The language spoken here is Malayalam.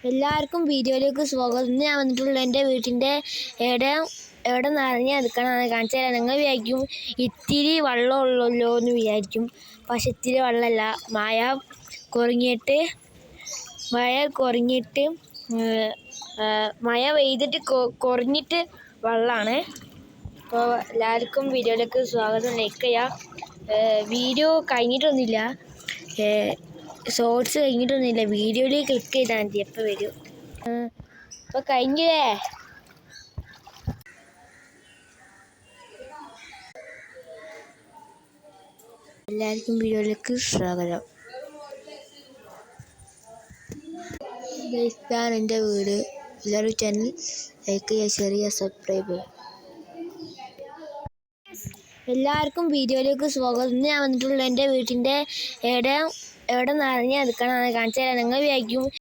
എല്ലാവർക്കും വീഡിയോയിലേക്ക് സ്വാഗതം. ഇന്ന് ഞാൻ വന്നിട്ടുള്ള എൻ്റെ വീട്ടിൻ്റെ എവിടെ നിറഞ്ഞ് നിൽക്കണമെന്ന് കാണിച്ചു തരാം. നിങ്ങൾ വിചാരിക്കും ഇത്തിരി വെള്ളമുള്ളല്ലോ എന്ന് വിചാരിക്കും. പക്ഷെ ഇത്തിരി വെള്ളമല്ല, മഴ പെയ്തിട്ട് കുറഞ്ഞിട്ട് വെള്ളമാണ്. അപ്പോൾ എല്ലാവർക്കും വീഡിയോയിലേക്ക് സ്വാഗതം. ലൈക്ക് ചെയ്യാം. വീഡിയോ കഴിഞ്ഞിട്ടൊന്നുമില്ല, ഷോർട്സ് കഴിഞ്ഞിട്ടൊന്നുമില്ല. വീഡിയോയിൽ ക്ലിക്ക് ചെയ്താൽ മതി, എപ്പോൾ വരും. അപ്പോൾ കഴിഞ്ഞില്ലേ? എല്ലാവർക്കും വീഡിയോയിലേക്ക് സ്വാഗതം. ഇതാണ് എൻ്റെ വീട്. എല്ലാവരും ചാനൽ ലൈക്ക് ചെയ്യുക, ഷെയർ ചെയ്യുക, സബ്സ്ക്രൈബ് ചെയ്യുക. എല്ലാവർക്കും വീഡിയോയിലേക്ക് സ്വാഗതം. ഇന്ന് ഞാൻ വന്നിട്ടുള്ള എൻ്റെ വീട്ടിൻ്റെ എവിടെ നിറഞ്ഞ് നിൽക്കണമെന്ന് കാണിച്ചു തരാം. നിങ്ങൾ വിചാരിക്കും